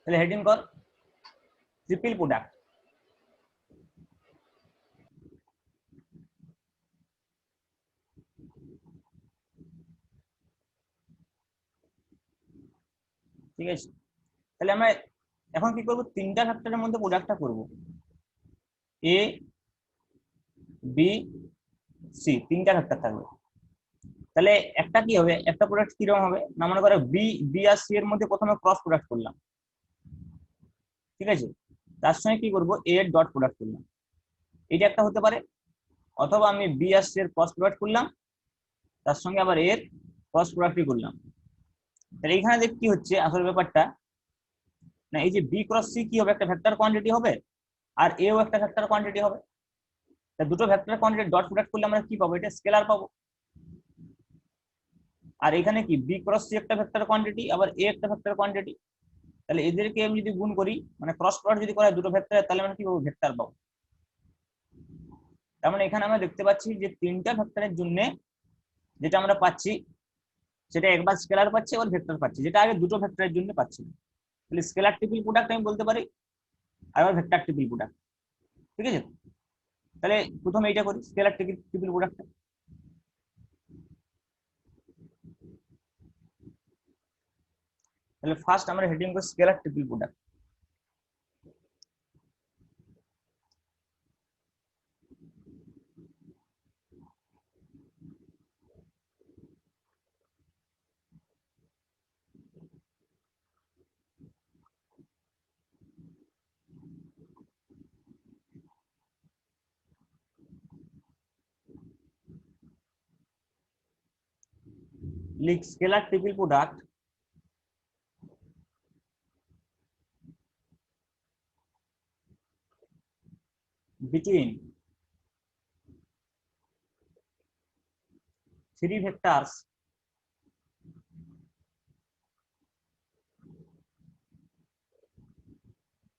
তাহলে হেডিং কর triple product. ঠিক আছে, তাহলে আমরা এখন কি করব, তিনটা ফ্যাক্টরের মধ্যে প্রোডাক্টটা করব, এ বি সি, তিনটা ফ্যাক্টর থাকবে। তাহলে একটা কি হবে, একটা প্রোডাক্ট কিরকম হবে না, মনে করো বি বি আর সি এর মধ্যে প্রথমে ক্রস প্রোডাক্ট করলাম, ঠিক আছে, তার সঙ্গে কি করব, এ এর ডট প্রোডাক্ট করলাম, এটা একটা হতে পারে। অথবা আমি বি আর সি এর ক্রস প্রোডাক্ট করলাম, তার সঙ্গে আবার এর ক্রস প্রোডাক্টই করলাম। তাহলে এইখানে দেখ কি হচ্ছে আসল ব্যাপারটা, না এই যে বি ক্রস সি কি হবে, একটা ভেক্টর কোয়ান্টিটি হবে, আর এও একটা ভেক্টর কোয়ান্টিটি হবে। তা দুটো ভেক্টর কোয়ান্টিটি ডট প্রোডাক্ট করলে আমরা কি পাবো, এটা স্কেলার পাবো। আর এখানে কি বি ক্রস সি একটা ভেক্টর কোয়ান্টিটি, আবার এ একটা ভেক্টর কোয়ান্টিটি। তাহলে এদেরকে আমি যদি গুণ করি, মানে ক্রস প্রোডাক্ট যদি করা হয় দুটো ভেক্টর, তাহলে আমরা কি পাবো, ভেক্টর পাবো। তার মানে এখানে আমরা দেখতে পাচ্ছি যে তিনটা ভেক্টরের জন্য যেটা আমরা পাচ্ছি, সেটা একবার স্কেলার পাচ্ছি, আবার ভেক্টর পাচ্ছি, যেটা আগে দুটো ভেক্টরের জন্য পাচ্ছি। তাহলে স্কেলার ট্রিপল প্রোডাক্ট আমি বলতে পারি, আবার ভেক্টর ট্রিপল প্রোডাক্ট। ঠিক আছে, তাহলে প্রথমে এটা করি, স্কেলার ট্রিপল প্রোডাক্টটা। তাহলে ফার্স্ট আমরা হেডিং করি স্কেলার ট্রিপল প্রোডাক্ট। লিখ scalar triple product between three vectors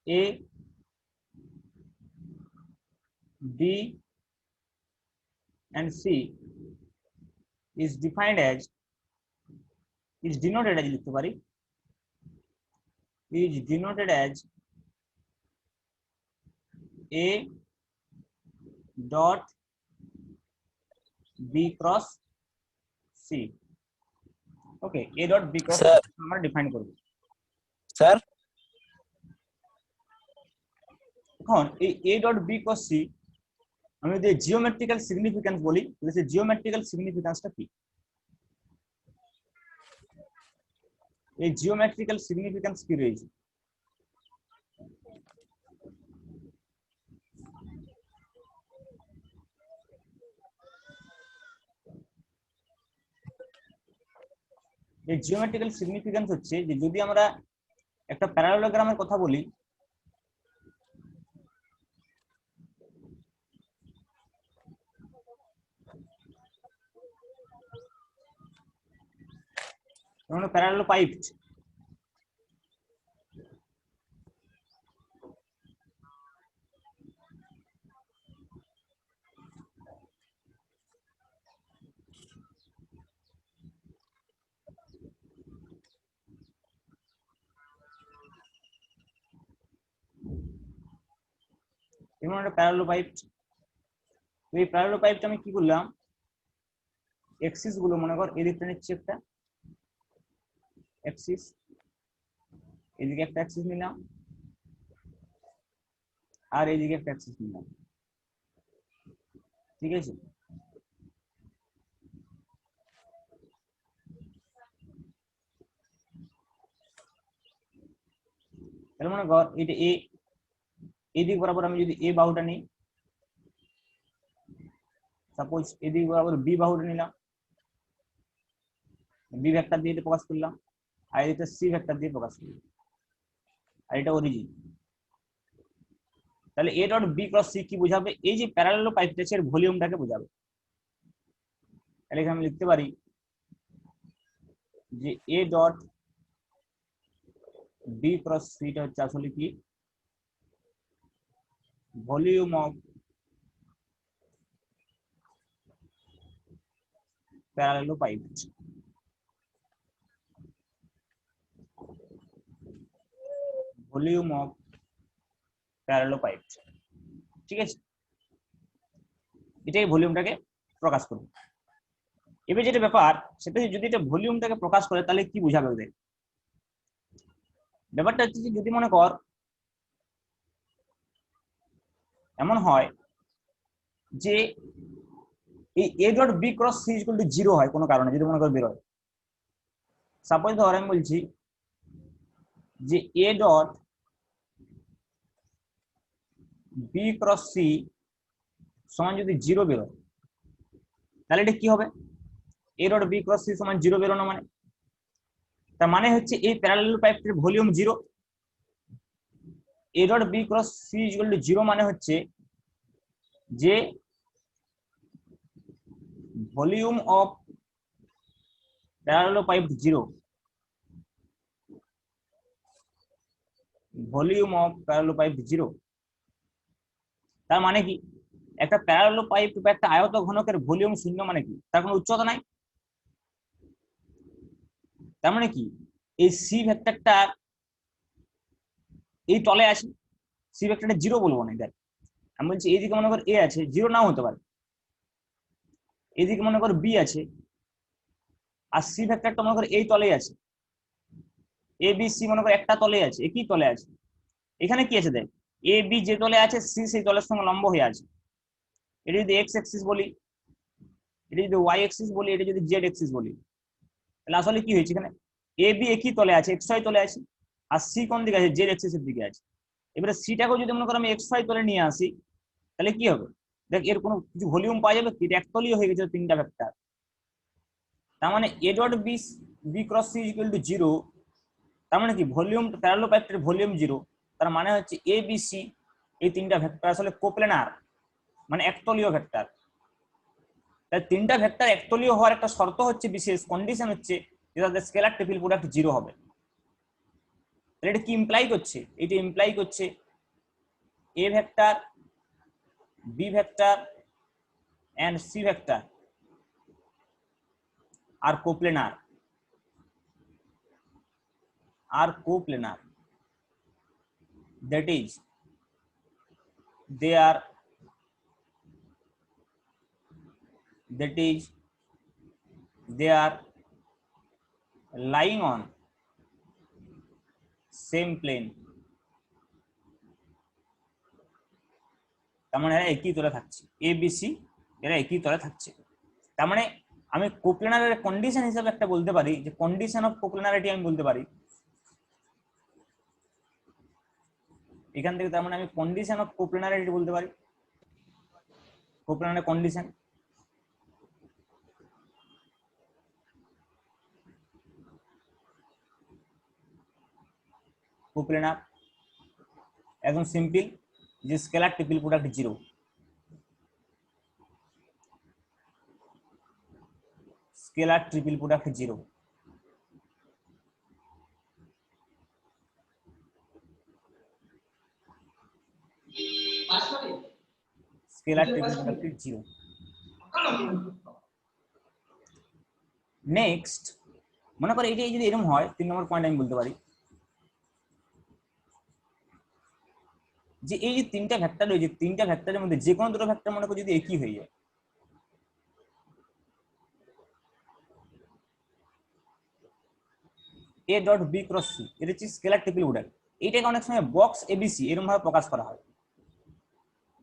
A, B and C is defined as, is denoted as লিখতে পারি, is denoted as A dot B cross C. Okay, A dot B cross C sir আমরা define করব। Sir এখন এই A dot B cross C আমি যদি geometrical significance বলি, তাহলে সেই জিওমেট্রিক্যাল সিগনিফিক্যান্সটা কি? এই জিওমেট্রিক্যাল সিগনিফিক্যান্স কি রয়েছে? এই জিওমেট্রিক্যাল সিগনিফিক্যান্স হচ্ছে যে যদি আমরা একটা প্যারালোগ্রামের কথা বলি, যেমন প্যারালাল পাইপ, যেমন একটা প্যারালাল পাইপ, এই প্যারালাল পাইপটা আমি কি করলাম, এক্সিস গুলো মনে কর এদিকটা নিচ্ছি, একটা অ্যাক্সিস, এদিকে একটা অ্যাক্সিস নিলাম, আর এইদিকে একটা অ্যাক্সিস নিলাম। ঠিক আছে, তাহলে মনে কর এটা এ, এদিক বরাবর আমি যদি এ বাহুটা নিই, সাপোজ এদিক বরাবর বি বাহুটা নিলাম, বি ভেক্টর দিয়ে এটা প্রকাশ করলাম, আর এটা সি ভেক্টর দিয়ে প্রকাশ করলাম, আর এটা অরিজিন। তাহলে A dot B cross C কি বোঝাবে, এই যে প্যারালাল পাইপটা এর ভলিউমটাকে বোঝাবে। তাহলে এখানে আমি লিখতে পারি যে এ ডট বি ক্রস সিটা হচ্ছে আসলে কি, volume of parallel pipe. Volume of parallelepiped, ঠিক আছে, এটাই ভলিউমটাকে প্রকাশ করবে। এবার যেটা ব্যাপার সেটা যদি এটা ভলিউমটাকে প্রকাশ করে তাহলে কি বোঝাবে ওদের? ব্যাপারটা হচ্ছে যদি মনে কর এমন হয় যে এই A dot B cross C equal to 0 হয় কোনো কারণে, যদি মনে কর বের হয়, সাপোজ ধর আমি বলছি যে A dot B cross C সমান যদি 0 বের হয় তাহলে এটা কি হবে? A dot B cross C সমান 0 বেরোনো মানে তার মানে হচ্ছে এই প্যারালাল পাইপটির volume 0। A dot B cross C equal to 0 মানে হচ্ছে যে ভলিউম অফ প্যারালাল পাইপ 0, ভলিউম অফ প্যারালাল পাইপ 0। তার মানে কি একটা প্যারালাল পাইপ বা একটা আয়ত ঘনকের ভলিউম 0 মানে কি? তার কোনো উচ্চতা নাই। তার মানে কি এই সি ভেক্টরটা এই তলে আছে, সি ভেক্টরটা 0 বলবো না। দেখ আমি বলছি এইদিকে মনে কর এ আছে, 0 নাও হতে পারে, এইদিকে মনে কর বি আছে, আর সি ভেক্টরটা মনে কর এই তলেই আছে, এ বি সি মনে কর একটা তলে আছে, একই তলে আছে। এখানে কি আছে দেখ, এ বি যে তলে আছে সি সেই তলের সঙ্গে লম্ব হয়ে আছে। এটা যদি এক্স এক্সিস বলি, এটা যদি ওয়াই এক্সিস বলি, এটা যদি জেড এক্সিস বলি, তাহলে আসলে কি হয়েছে এখানে এ বি একই তলে আছে, এক্স ওয়াই তলে আছে, আর সি কোন দিকে আছে? জেড এক্সিসের দিকে আছে। এবারে সিটাকেও যদি মনে করো আমি এক্স ওয়াই তলে নিয়ে আসি তাহলে কি হবে? দেখ এর কোনো কিছু ভলিউম পাওয়া যাবে? এটা একতলীয় হয়ে গেছে তিনটা ভেক্টর। তার মানে A dot B B cross C equal to 0, তার মানে কি ভলিউম প্যারালাল পাইপের ভলিউম 0। তার মানে হচ্ছে এ বি সি এই তিনটা ভেক্টর আসলে কোপ্লেনার, মানে একতলীয় ভেক্টর। তাই তিনটা ভেক্টর একতলীয় হওয়ার একটা শর্ত হচ্ছে, বিশেষ কন্ডিশন হচ্ছে যে তাদের স্কেলার ট্রিপল প্রোডাক্ট 0 হবে। তাহলে এটা কি ইমপ্লাই করছে? এটা ইমপ্লাই করছে A vector, B vector and C vector আর coplanar, that is they are lying on same plane। তার মানে এরা একই তলে থাকছে, এ বি সি এরা একই তলে থাকছে। তার মানে আমি কোপ্লেনারের কন্ডিশন হিসেবে একটা বলতে পারি, যে কন্ডিশন অফ কোপ্লেনারিটি আমি বলতে পারি এখান থেকে। তার মানে আমি কন্ডিশন অফ কোপ্লেনারিটি বলতে পারি, কোপ্লেনারের কন্ডিশন। কোপ্লেনার একদম সিম্পল, যে scalar triple product 0, scalar triple product 0। Scalar triple product 0। Next মনে করো এইটা যদি এরকম হয়, 3 নম্বর পয়েন্ট আমি বলতে পারি যে এই যে তিনটা ভেক্টর রয়েছে, তিনটা ভেক্টরের মধ্যে যে কোনো দুটো ভেক্টর মনে করো যদি একই হয়ে যায়, A dot B cross C, এটা হচ্ছে স্কেলার ট্রিপল প্রোডাক্ট। এইটাকে অনেক সময় বক্স এবিসি এরকম ভাবে প্রকাশ করা হয়,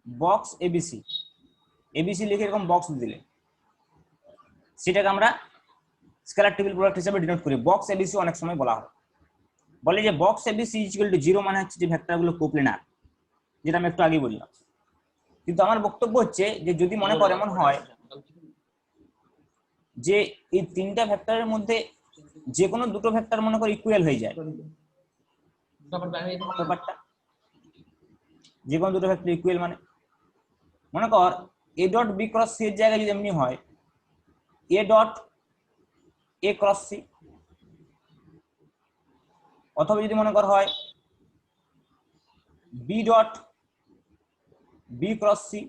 বক্স এবিসি, এবিসি লিখে এরকম বক্স দিলে সেটাকে আমরা স্কেলার ট্রিপল প্রোডাক্ট হিসেবে ডিনোট করি। বক্স এবিসি অনেক সময় বলা হয়, বলে যে বক্স এবিসি ইকুয়াল টু 0 মানে হচ্ছে যে ভেক্টরগুলো কোপ্লেনার, যেটা আমি একটু আগে বললাম। কিন্তু আমার বক্তব্য হচ্ছে যে যদি মনে করে এমন হয় যে এই তিনটা ভেক্টরের মধ্যে যে কোনো দুটো ভেক্টর মনে করে ইকুয়াল হয়ে যায়, ব্যাপারটা যে কোনো দুটো ভেক্টর ইকুয়াল মানে মনে কর A dot B cross C এর জায়গায় যদি এমনি হয় A dot A cross C, অথবা যদি মনে কর হয় B dot B cross C,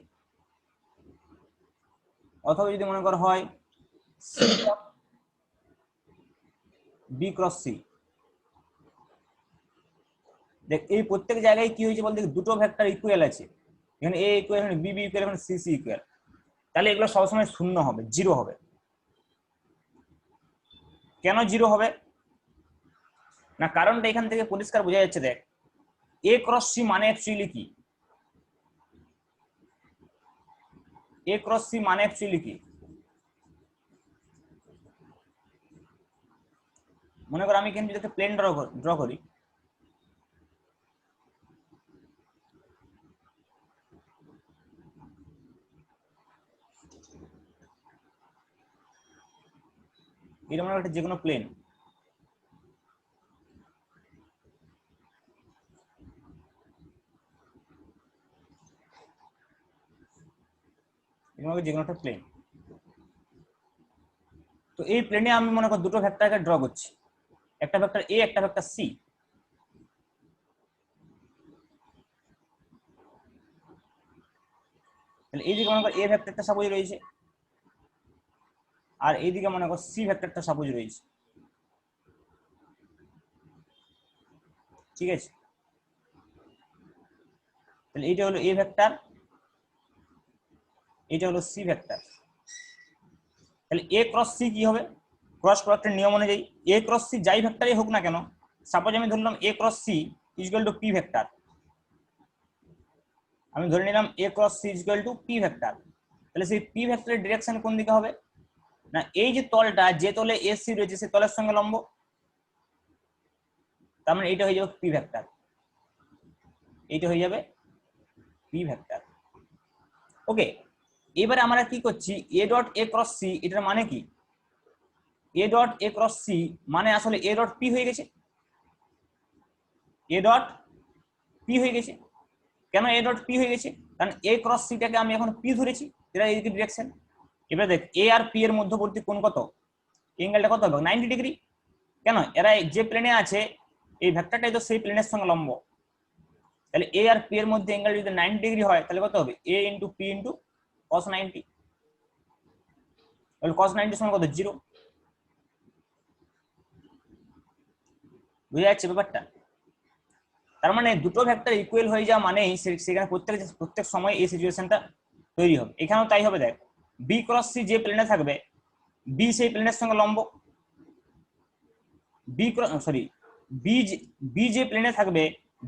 অথবা যদি মনে কর হয় C dot B cross C, দেখ এই প্রত্যেক জায়গায় কি হয়েছে বলতে দুটো ভেক্টর ইকুয়াল আছে, এখানে এ ইকুয়াল, এখানে বি ইকুয়াল, এখানে সি ইকুয়াল, তাহলে এগুলো সবসময় শূন্য হবে, জিরো হবে। কেন জিরো হবে না, কারণটা এখান থেকে পরিষ্কার বোঝা যাচ্ছে। দেখ এ ক্রস সি মানে অ্যাকচুয়ালি কি, এ ক্রস সি মানে অ্যাকচুয়ালি কি, মনে করো আমি এখানে যদি একটা প্লেন ড্র করি, এটা মনে করো একটা যে কোনো প্লেন, যে কোনো একটা প্লেন। তো এই প্লেনে আমি মনে করো দুটো ভেক্টরকে ড্র করছি, একটা ভেক্টর এ, একটা ভেক্টর সি। তাহলে এইদিকে মনে করো এ ভেক্টরটা সাপোজ রয়েছে, আর এইদিকে মনে করো সি ভেক্টরটা সাপোজ রয়েছে, ঠিক আছে। তাহলে এইটা হলো এ ভেক্টর, এটা হলো সি ভেক্টর। তাহলে এ ক্রস সি কি হবে, ক্রস প্রোডাক্টের নিয়ম অনুযায়ী এ ক্রস সি যাই ভেক্টরই হোক না কেন, সাপোজ আমি ধরলাম A cross C equal to P vector, আমি ধরে নিলাম A cross C equal to P vector, তাহলে সেই পি ভেক্টরের ডিরেকশন কোন দিকে হবে না, এই যে তলটা যে তলে এ সি রয়েছে সেই তলের সঙ্গে লম্ব, তার মানে এইটা হয়ে যাবে পি ভেক্টর, এইটা হয়ে যাবে পি ভেক্টর। ওকে, এবারে আমরা কি করছি, A dot A cross C এটার মানে কি, A dot A cross C মানে আসলে এ ডট পি হয়ে গেছে, এ ডট পি হয়ে গেছে। কেন এ ডট পি হয়ে গেছে, কারণ এ ক্রস সিটাকে আমি এখন পি ধরেছি, এটা এইদিকে ডিরেকশন। এবার দেখ এ আর পি এর মধ্যবর্তী কোণ কত, অ্যাঙ্গেলটা কত হবে 90 ডিগ্রি। কেন, এরা যে প্লেনে আছে এই ভেক্টরটাই তো সেই প্লেনের সঙ্গে লম্ব, তাহলে এ আর পি এর মধ্যে অ্যাঙ্গেল যদি 90 ডিগ্রি হয় তাহলে কত হবে, এ ইন্টু পি ইন্টু cos 90, তাহলে cos 90 সমান কত, 0। বুঝা যাচ্ছে ব্যাপারটা? তার মানে দুটো ভেক্টর ইকুয়াল হয়ে যাওয়া মানেই সেখানে প্রত্যেক সময় এই সিচুয়েশনটা তৈরি হবে। এখানেও তাই হবে। দেখ বি ক্রস সি যে প্লেনে থাকবে, বি সেই প্লেনের সঙ্গে লম্ব, বি যে প্লেনে থাকবে,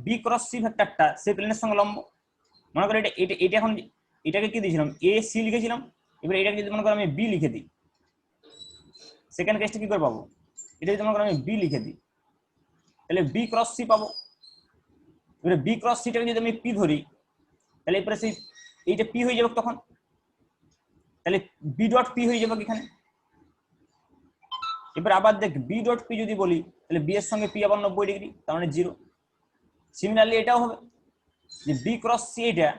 বি ক্রস সি ভেক্টরটা সেই প্লেনের সঙ্গে লম্ব। মনে করো এটা এখন এটাকে কি দিয়েছিলাম, এ সি লিখেছিলাম, এবার এটাকে যদি মনে করো আমি বি লিখে দিই, সেকেন্ড কেসটা কি করে পাবো, এটা যদি মনে করো আমি বি লিখে দিই তাহলে বি ক্রস সি পাবো। এবারে বি ক্রস সিটাকে যদি আমি পি ধরি তাহলে এরপরে সেই এইটা পি হয়ে যাবে, তখন তাহলে বি ডট পি হয়ে যাবে এখানে। এবার আবার দেখ বি ডট পি যদি বলি তাহলে বি এর সঙ্গে পি আবার 90 ডিগ্রি, তার মানে 0। সিমিলারলি এটাও হবে যে বি ক্রস সি এটা,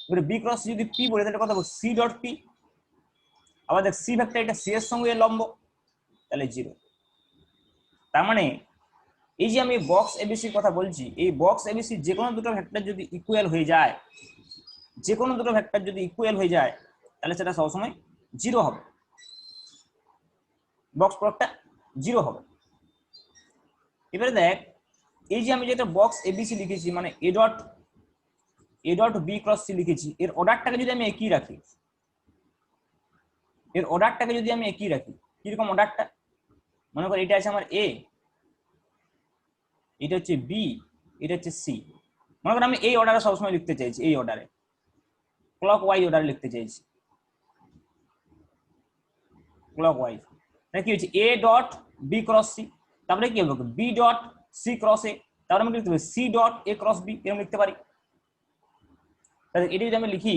এবারে বি ক্রস যদি পি বলি তাহলে কত হবে, সি ডট পি, আবার দেখ সি ভেক্টর এটা সি এর সঙ্গে লম্ব, তাহলে 0। তার মানে এই যে আমি বক্স এবিসির কথা বলছি, এই বক্স এবিসি যে কোনো দুটো ভেক্টর যদি ইকুয়াল হয়ে যায়, যে কোনো দুটো ভেক্টর যদি ইকুয়াল হয়ে যায় তাহলে সেটা সবসময় 0 হবে, বক্স প্রোডাক্টটা 0 হবে। এবারে দেখ এই যে আমি যেটা বক্স এবিসি লিখেছি মানে A dot B cross C লিখেছি, এর অর্ডারটাকে যদি আমি একই রাখি, এর অর্ডারটাকে যদি আমি একই রাখি, কিরকম অর্ডারটা, মনে কর এটা আছে আমার এ, এটা হচ্ছে বি, এটা হচ্ছে সি। মনে কর আমি এই অর্ডারে সবসময় লিখতে চাইছি, এই অর্ডারে ক্লক ওয়াইজ অর্ডারে লিখতে চাইছি, ক্লক ওয়াইজ। মানে কি হচ্ছে A dot B cross C, তারপরে কি হবে B dot C cross A, তারপরে আমি লিখতে পারি C dot A cross B, এরকম লিখতে পারি। তাহলে এটা যদি আমি লিখি,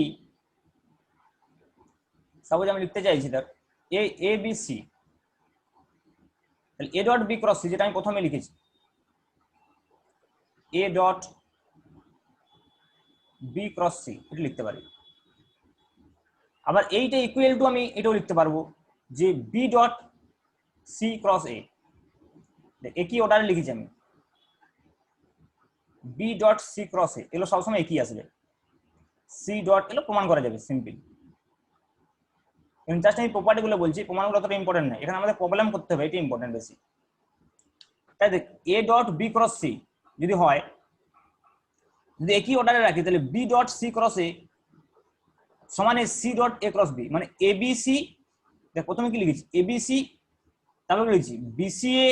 সাপোজ আমি লিখতে চাইছি ধর এ বি সি, তাহলে A dot B cross C যেটা আমি প্রথমে লিখেছি, A dot B cross C এটা লিখতে পারি। আবার এইটা ইকুয়াল টু আমি এটাও লিখতে পারবো যে বি ডট সি ক্রস এ, একই অর্ডারে লিখেছি আমি, বি ডট সি ক্রস এ, এগুলো সবসময় একই আসবে, সি ডট এগুলো প্রমাণ করা যাবে সিম্পল। জাস্ট আমি প্রপার্টি গুলো বলছি, প্রমাণগুলো অতটা ইম্পর্টেন্ট নয়, এখানে আমাদের প্রবলেম করতে হবে, এটা ইম্পর্টেন্ট বেশি। তাই দেখ A dot B cross C যদি হয় যদি একই অর্ডারে রাখি তাহলে B dot C cross A সমান C dot A cross B, মানে এবিসি, দেখ প্রথমে কি লিখেছি এবিসি, তারপরে লিখেছি বিসিএ,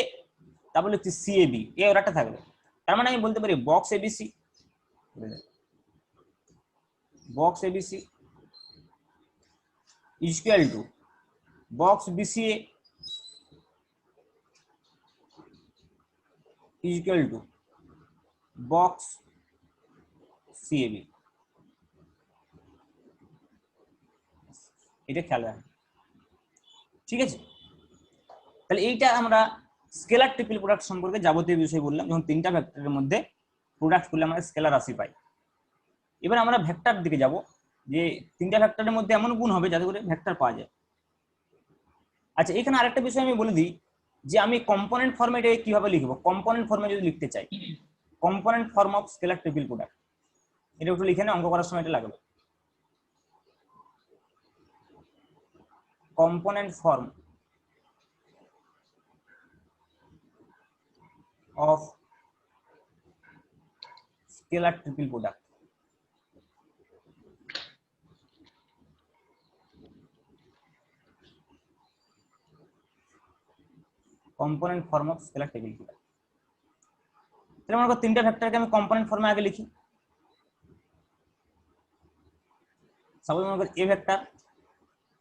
তারপরে লিখছি সিএবি, এই অর্ডারটা থাকবে। তার মানে আমি বলতে পারি box ABC, box ABC is equal to box BCA is equal to box CAB. এটা খেয়াল রাখবেন, ঠিক আছে? তাহলে এইটা আমরা স্কেলার ট্রিপল প্রোডাক্ট সম্পর্কে যাবতীয় বিষয় বললাম, যখন তিনটা ভেক্টরের মধ্যে প্রোডাক্ট করলে আমরা স্কেলার রাশি পাই। এবার আমরা ভেক্টর দিকে যাব, যে তিনটা ভেক্টরের মধ্যে এমন গুণ হবে যাতে করে ভেক্টর পাওয়া যায়। আচ্ছা, এখানে আরেকটা বিষয় আমি বলে দিই, যে আমি কম্পোনেন্ট ফর্মেটে কিভাবে লিখবো। কম্পোনেন্ট ফর্মে যদি লিখতে চাই, component form of scalar triple product, এটা একটু লিখে না, অঙ্ক করার সময় এটা লাগবে। Component form of scalar triple product, component form of scalar triple product. তাহলে মনে করো তিনটা ভেক্টরকে আমি কম্পোনেন্ট ফর্মে আগে লিখি। সাপোজ মনে করো এ ভেক্টর,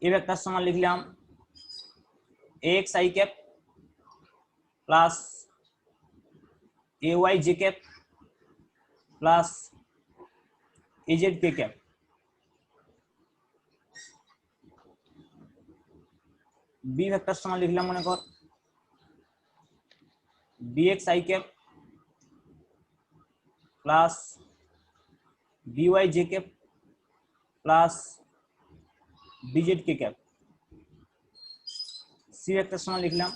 এ ভেক্টর সমান লিখলাম X I cap plus A Y J cap plus A Z K cap. B vector সমান লিখলাম মনে কর B X I cap plus B Y J cap plus B Z K cap. C vector সমান লিখলাম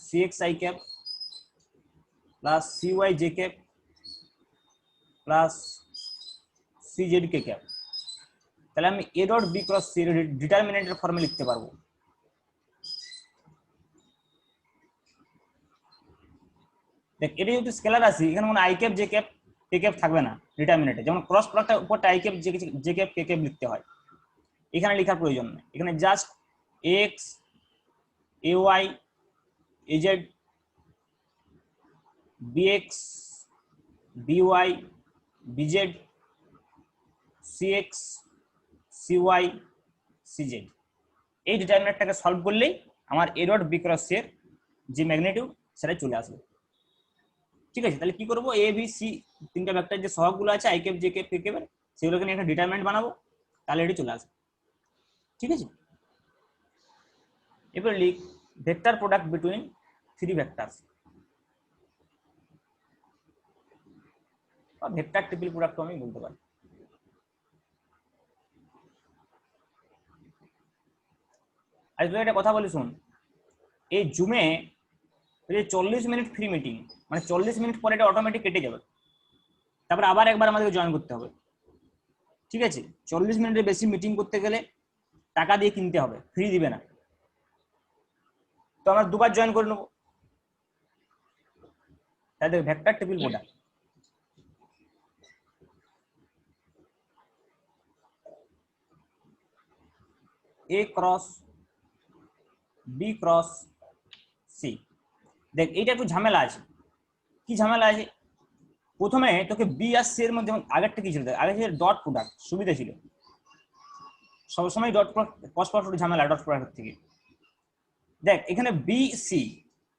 C X I cap plus C Y J cap plus C Z K cap. তাহলে আমি A dot B cross C ডিটারমিনেন্টের ফর্মে লিখতে পারবো। দেখ এটা যেহেতু স্কেলার রাশি, এখানে কোনো I cap J cap K cap থাকবে না ডিটারমিনেন্টে, যেমন ক্রস প্রোডাক্টের উপরটা I cap J cap K cap লিখতে হয়, এখানে লেখার প্রয়োজন নেই। এখানে just X A Y A Z B X B Y B Z C X C Y C Z, এই ডিটারমিনেন্টটাকে সলভ করলেই আমার A dot B cross C এর যে ম্যাগনিটিউড সেটা চলে আসবে। ঠিক আছে, তাহলে কি করবো, এ বি সি তিনটা ভেক্টর যে সহগগুলো আছে I cap J cap K cap, সেগুলোকে নিয়ে একটা ডিটারমিনেন্ট বানাবো, তাহলে এটি চলে আসবে। ঠিক আছে, এবার লিখ vector product between three vectors বা ভেক্টর ট্রিপল প্রোডাক্ট আমি বলতে পারি। আর তুই একটা কথা বলি শুন, এই জুমে 40 মিনিট ফ্রি মিটিং, মানে 40 মিনিট পরে এটা অটোমেটিক কেটে যাবে, তারপরে আবার একবার আমাদেরকে জয়েন করতে হবে। ঠিক আছে, 40 মিনিটের বেশি মিটিং করতে গেলে টাকা দিয়ে কিনতে হবে, ফ্রি দিবে না। তো আমরা দুবার জয়েন করে নেবো। তাহলে ভেক্টর ট্রিপল প্রোডাক্ট এ ক্রস বি ক্রস সি। দেখ এইটা একটু ঝামেলা আছে। কি ঝামেলা আছে, প্রথমে তোকে বি আর সি এর মধ্যে আগেরটা কি ছিল, আগে ছিল ডট প্রোডাক্ট, সুবিধা ছিল সবসময় ডট ক্রস প্রোডাক্ট ঝামেলা ডট প্রোডাক্ট থেকে। দেখ এখানে বি সি,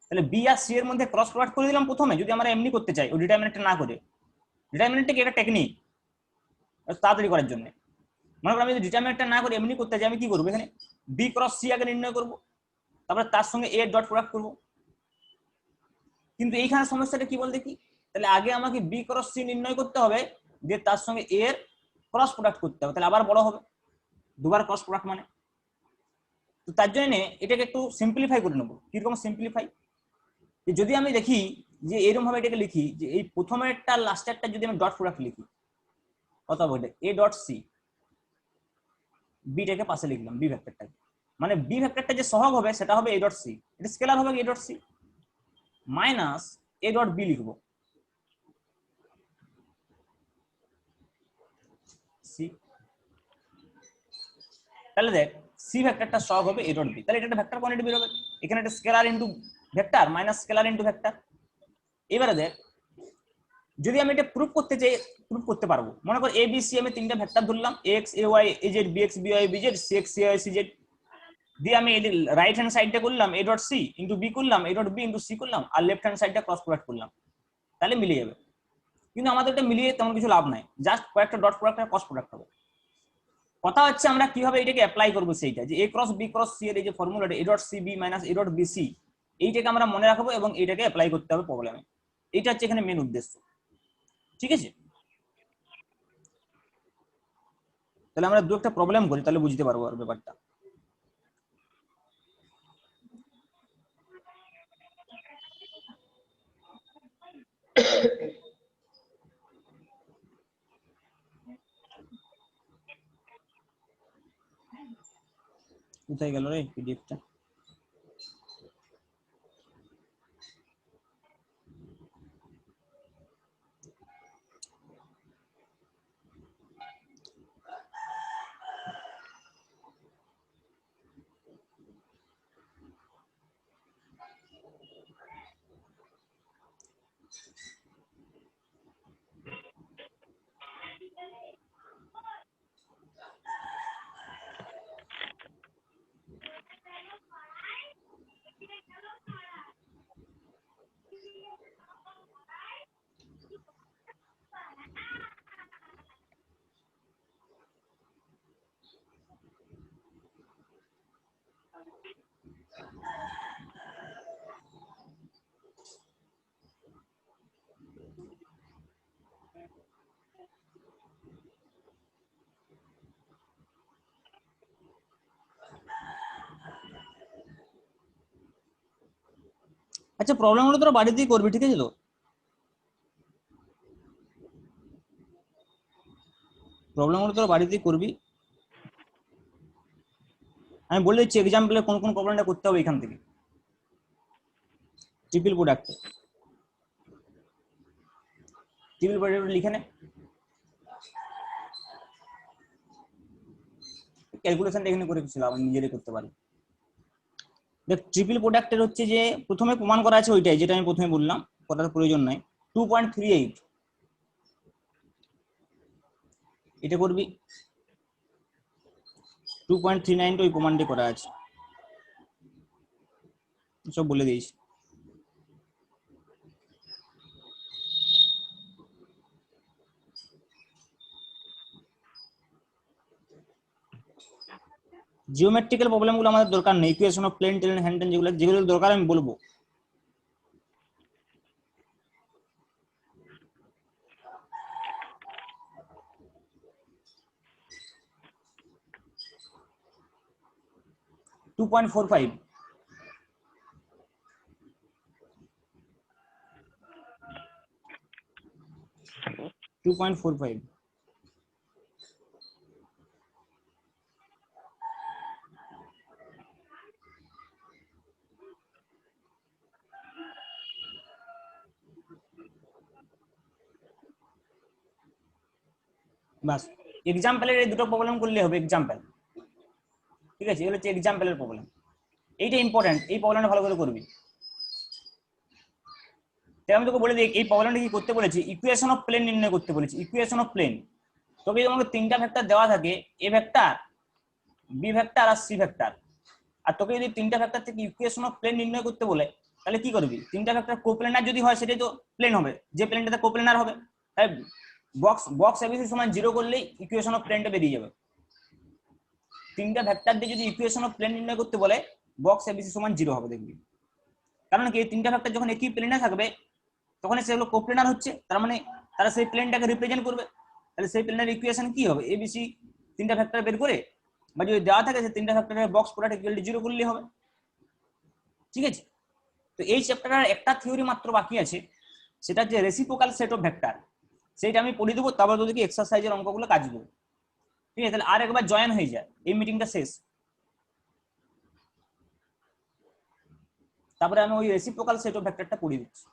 তাহলে বি আর সি এর মধ্যে ক্রস প্রোডাক্ট করে দিলাম প্রথমে, যদি আমরা এমনি করতে চাই ওই ডিটারমিনেন্টটা না করে। ডিটারমিনেন্টটা কি একটা টেকনিক তাড়াতাড়ি করার জন্য। মনে করো আমি যদি ডিটারমিনেন্টটা না করে এমনি করতে চাই, আমি কি করবো, এখানে বি ক্রস সি আগে নির্ণয় করবো, তারপরে তার সঙ্গে এ ডট প্রোডাক্ট করবো। কিন্তু এইখানে সমস্যাটা কি বল দেখি, তাহলে আগে আমাকে বি ক্রস সি নির্ণয় করতে হবে, দিয়ে তার সঙ্গে এ এর ক্রস প্রোডাক্ট করতে হবে, তাহলে আবার বড় হবে, দুবার ক্রস প্রোডাক্ট মানে। তো তার জন্য এটাকে একটু সিম্পলিফাই করে নেবো। কিরকম সিম্পলিফাই, যদি আমি দেখি যে এরকম ভাবে এটাকে লিখি, যে এই প্রথমেরটা লাস্টেরটা যদি আমি ডট প্রোডাক্ট লিখি, কত হবে এ ডট সি, বিটাকে পাশে লিখলাম বি ভেক্টরটাকে, মানে বি ভেক্টরটা যে সহগ হবে সেটা হবে এ ডট সি, এটা স্কেলার হবে A dot C, minus A dot B লিখবো, তাহলে দেখ সি ভেক্টরটা সহগ হবে এ ডট বি, তাহলে এটা একটা ভেক্টর কোয়ান্টিটি বের হবে, এখানে একটা scalar into vector minus scalar into vector. এবারে দেখ যদি আমি এটা প্রুফ করতে চাই, প্রুফ করতে পারবো। মনে কর এ বি সি আমি তিনটা ভেক্টর ধরলাম, X A Y A Z B X B Y B Z C X C Y C Z, দিয়ে আমি রাইট হ্যান্ড সাইডটা করলাম A dot C into B করলাম, A dot B into C করলাম, আর লেফট হ্যান্ড সাইডটা cross product করলাম, তাহলে মিলে যাবে। কিন্তু আমাদের এটা মিলিয়ে তেমন কিছু লাভ নাই, জাস্ট কয়েকটা ডট প্রোডাক্ট আর ক্রস প্রোডাক্ট হবে। কথা হচ্ছে আমরা কিভাবে এটাকে অ্যাপ্লাই করবো, সেইটা যে A cross B cross C এর এই যে ফর্মুলাটা A dot C B minus A dot B C, এইটাকে আমরা মনে রাখবো এবং এটাকে অ্যাপ্লাই করতে হবে প্রবলেমে। এটা হচ্ছে এখানে মেন উদ্দেশ্য, ঠিক আছে? তাহলে আমরা দু একটা প্রবলেম করি, তাহলে বুঝতে পারবো আর ব্যাপারটা। কোথায় গেল রে পিডিএফটা? আচ্ছা প্রবলেমগুলো তোরা বাড়িতেই করবি, ঠিক আছে? তো প্রবলেমগুলো তোরা বাড়িতেই করবি, আমি বলে দিচ্ছি এক্সাম্পলে কোন কোন প্রবলেমটা করতে হবে এখান থেকে। ট্রিপল প্রোডাক্ট, ট্রিপল প্রোডাক্ট লিখে নে, ক্যালকুলেশনটা এখানে করে কিছু লাভ, আমি নিজেরাই করতে পারি। দেখ ট্রিপল প্রোডাক্টের হচ্ছে যে প্রথমে প্রমাণ করা আছে ওইটাই যেটা আমি প্রথমে বললাম, করার প্রয়োজন নাই। 2.38 এটা করবি, 2.39 ওই প্রমাণটি করা আছে, সব বলে দিয়েছি। জিওমেট্রিক্যাল প্রবলেমগুলো আমাদের দরকার নেই, ইকুয়েশন অফ প্লেন টেন হ্যান্ড যেগুলো যেগুলো দরকার আমি বলবো। টু পয়েন্ট ফোর ফাইভ, 2.45 বাস। এক্সাম্পলের এই দুটো প্রবলেম করলে হবে, এক্সাম্পল, ঠিক আছে? এগুলো হচ্ছে এক্সাম্পলের প্রবলেম, এইটা ইম্পর্টেন্ট, এই প্রবলেমটা ভালো করে করবি। তাই আমি তোকে বলে দিই এই প্রবলেমটা কি করতে বলেছি, ইকুয়েশন অফ প্লেন নির্ণয় করতে বলেছি, ইকুয়েশন অফ প্লেন। তোকে যদি আমাকে তিনটা ভেক্টর দেওয়া থাকে, এ ভেক্টর বি ভেক্টর আর সি ভেক্টর, আর তোকে যদি তিনটা ভেক্টর থেকে ইকুয়েশন অফ প্লেন নির্ণয় করতে বলে, তাহলে কি করবি? তিনটা ভেক্টর কোপ্লেনার যদি হয় সেটাই তো প্লেন হবে, যে প্লেনটাতে কোপ্লেনার হবে, তাই বক্স বক্স এবিসি সমান 0 করলেই ইকুয়েশন অফ প্লেনটা বেরিয়ে যাবে। তিনটা ভেক্টর দিয়ে যদি ইকুয়েশন অফ প্লেন নির্ণয় করতে বলে, বক্স এবিসি সমান 0 হবে, দেখবি। কারণ কি, এই তিনটা ভেক্টর যখন একই প্লেনে থাকবে তখন সেগুলো কোপ্লেনার হচ্ছে, তার মানে তারা সেই প্লেনটাকে রিপ্রেজেন্ট করবে। তাহলে সেই প্লেনের ইকুয়েশন কি হবে, এবিসি তিনটা ভেক্টর বের করে, বা যদি দেওয়া থাকে সেই তিনটা ভেক্টরের বক্স প্রোডাক্ট ইকুয়াল টু 0 করলেই হবে, ঠিক আছে? তো এই চ্যাপ্টারের একটা থিওরি মাত্র বাকি আছে, সেটা হচ্ছে রেসিপ্রোকাল সেট অফ ভেক্টর, সেইটা আমি পড়ে দেবো, তারপর তোদেরকে এক্সারসাইজের অঙ্কগুলো কাজ দেবো, ঠিক আছে? তাহলে আর একবার জয়েন হয়ে যায়, এই মিটিংটা শেষ, তারপরে আমি ওই রেসিপ্রোকাল সেট অফ ভেক্টরটা পড়ে দিচ্ছি।